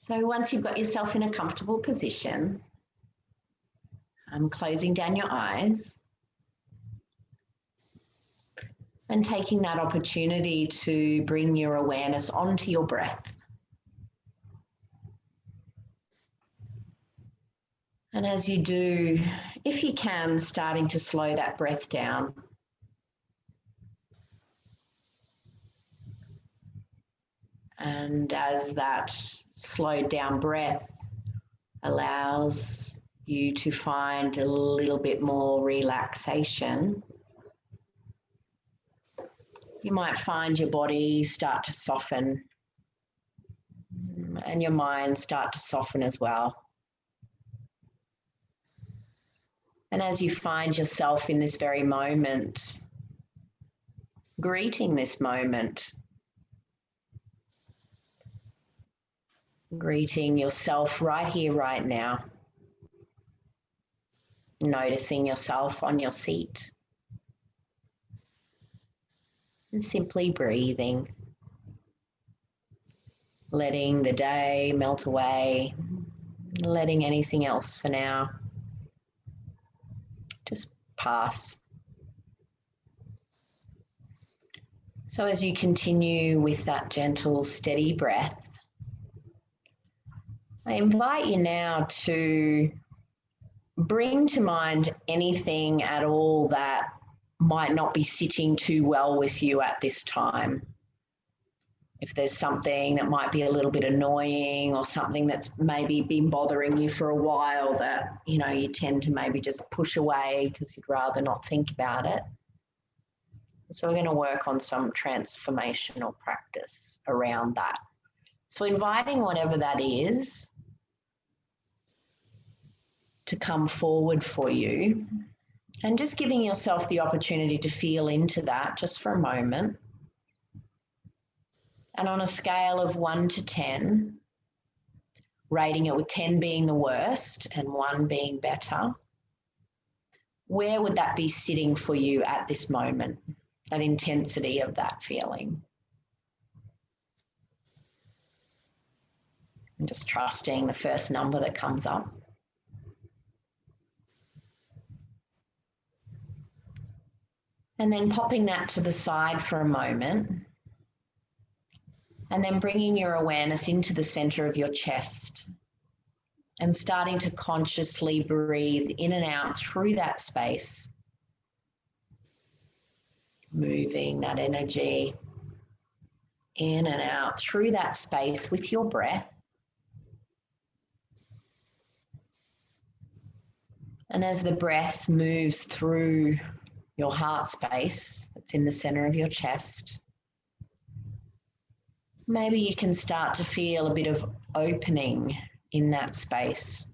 So once you've got yourself in a comfortable position, I'm closing down your eyes and taking that opportunity to bring your awareness onto your breath. And as you do, if you can, starting to slow that breath down. And as that slowed down breath allows you to find a little bit more relaxation, you might find your body start to soften and your mind start to soften as well. And as you find yourself in this very moment, greeting this moment, greeting yourself right here, right now, noticing yourself on your seat, and simply breathing, letting the day melt away, letting anything else for now just pass. So as you continue with that gentle, steady breath, I invite you now to bring to mind anything at all that might not be sitting too well with you at this time. If there's something that might be a little bit annoying or something that's maybe been bothering you for a while that, you know, you tend to maybe just push away because you'd rather not think about it. So we're going to work on some transformational practice around that. So inviting whatever that is to come forward for you and just giving yourself the opportunity to feel into that just for a moment. And on a scale of 1 to 10, rating it with 10 being the worst and 1 being better, where would that be sitting for you at this moment, that intensity of that feeling? And just trusting the first number that comes up. And then popping that to the side for a moment. And then bringing your awareness into the center of your chest and starting to consciously breathe in and out through that space, moving that energy in and out through that space with your breath. And as the breath moves through your heart space that's in the center of your chest, maybe you can start to feel a bit of opening in that space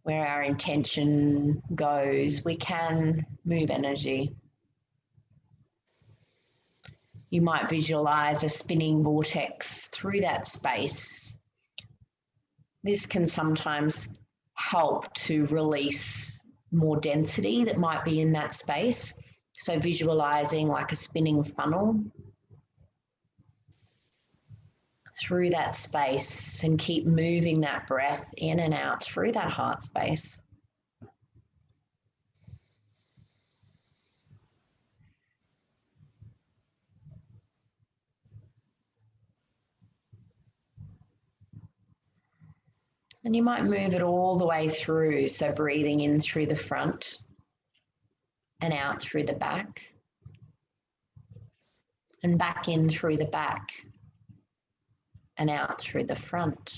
where our intention goes. We can move energy. You might visualize a spinning vortex through that space. This can sometimes help to release more density that might be in that space. So visualizing like a spinning funnel through that space and keep moving that breath in and out through that heart space. And you might move it all the way through, so breathing in through the front and out through the back, and back in through the back and out through the front.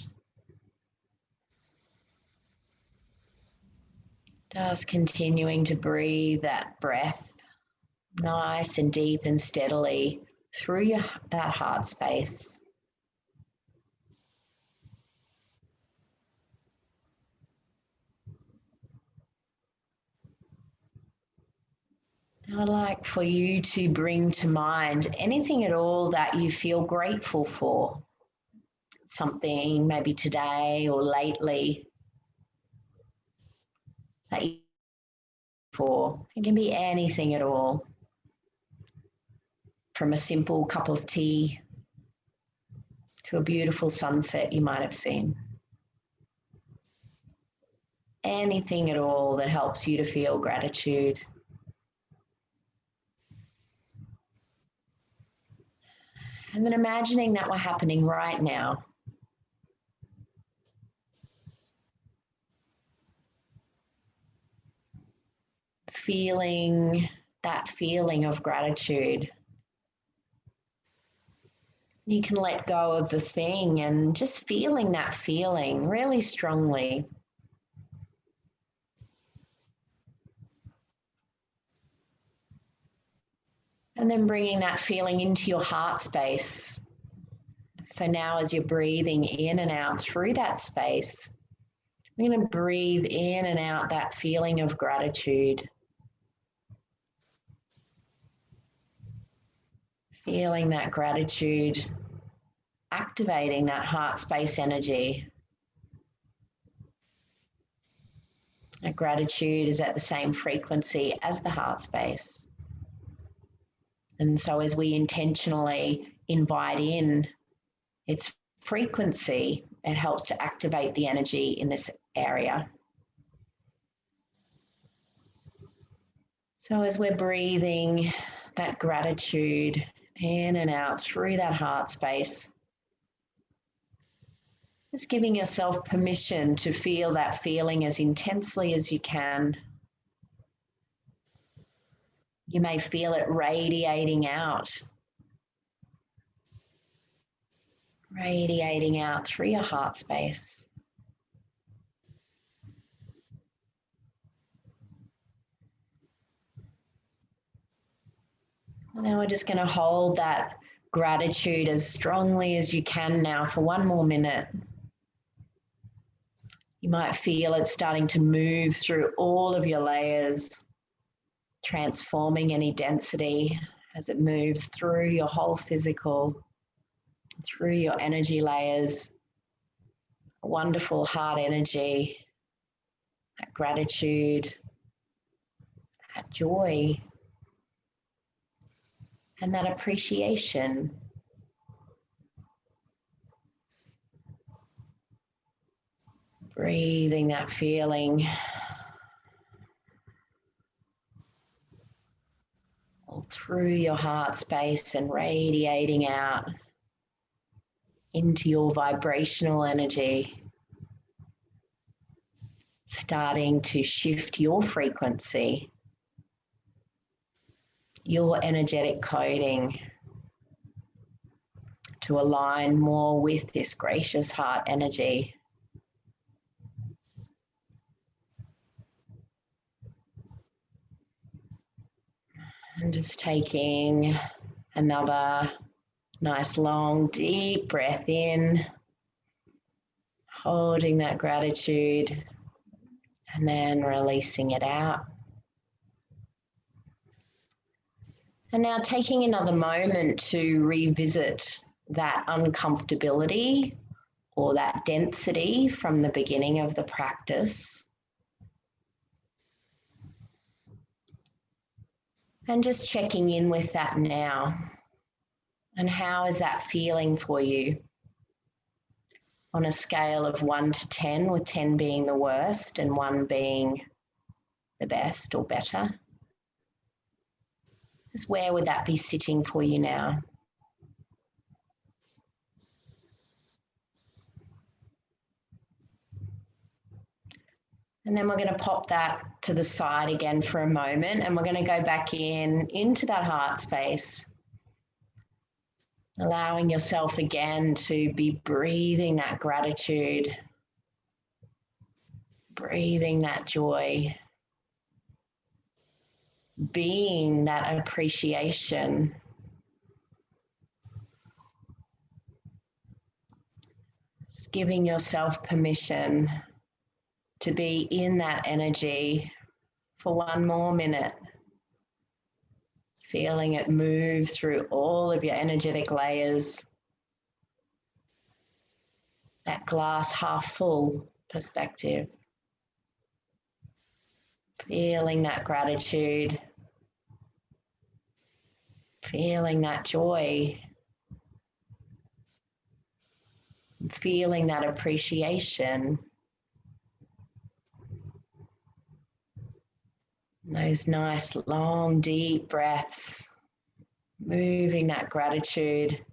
Just continuing to breathe that breath nice and deep and steadily through that heart space. I'd like for you to bring to mind anything at all that you feel grateful for. Something maybe today or lately that you for. It can be anything at all. From a simple cup of tea to a beautiful sunset you might have seen. Anything at all that helps you to feel gratitude. And then imagining that were happening right now. Feeling that feeling of gratitude. You can let go of the thing and just feeling that feeling really strongly. And then bringing that feeling into your heart space. So now as you're breathing in and out through that space, we're going to breathe in and out that feeling of gratitude. Feeling that gratitude, activating that heart space energy. That gratitude is at the same frequency as the heart space. And so as we intentionally invite in its frequency, it helps to activate the energy in this area. So as we're breathing that gratitude in and out through that heart space, just giving yourself permission to feel that feeling as intensely as you can. You may feel it radiating out through your heart space. And then we're just going to hold that gratitude as strongly as you can now for one more minute. You might feel it starting to move through all of your layers, transforming any density as it moves through your whole physical, through your energy layers. A wonderful heart energy, that gratitude, that joy, and that appreciation. Breathing that feeling all through your heart space and radiating out into your vibrational energy, starting to shift your frequency, your energetic coding to align more with this gracious heart energy. And just taking another nice long deep breath in, holding that gratitude and then releasing it out. And now taking another moment to revisit that uncomfortability or that density from the beginning of the practice. And just checking in with that now. And how is that feeling for you? On a scale of 1 to 10, with 10 being the worst and 1 being the best or better. Just where would that be sitting for you now? And then we're going to pop that to the side again for a moment, and we're going to go back into that heart space, allowing yourself again to be breathing that gratitude, breathing that joy, being that appreciation. Just giving yourself permission to be in that energy for one more minute, feeling it move through all of your energetic layers, that glass half full perspective, feeling that gratitude, feeling that joy, Feeling that appreciation. Those nice, long, deep breaths. Moving that gratitude.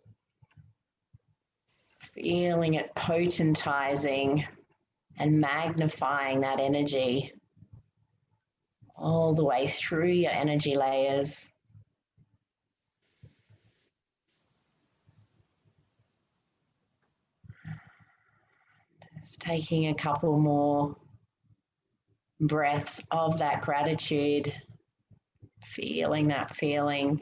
Feeling it potentizing and magnifying that energy all the way through your energy layers. Just taking a couple more breaths of that gratitude, feeling that feeling.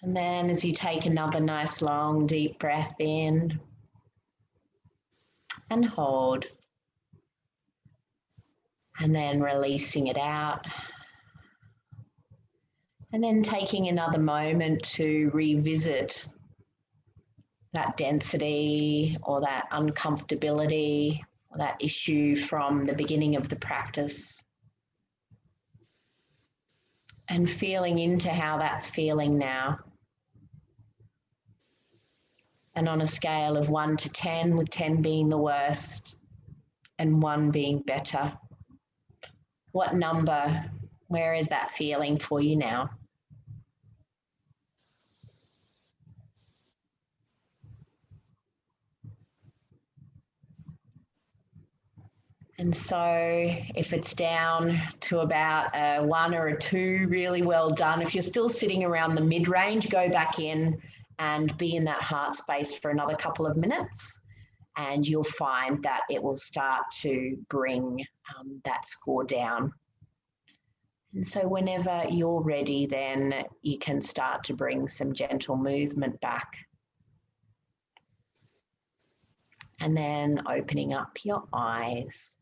And then as you take another nice long deep breath in and hold, and then releasing it out. And then taking another moment to revisit that density or that uncomfortability or that issue from the beginning of the practice. And feeling into how that's feeling now. And on a scale of 1 to 10, with 10 being the worst and 1 being better, what number, where is that feeling for you now? And so if it's down to about a 1 or a 2, really well done. If you're still sitting around the mid-range, go back in and be in that heart space for another couple of minutes, and you'll find that it will start to bring that score down. And so whenever you're ready, then you can start to bring some gentle movement back. And then opening up your eyes.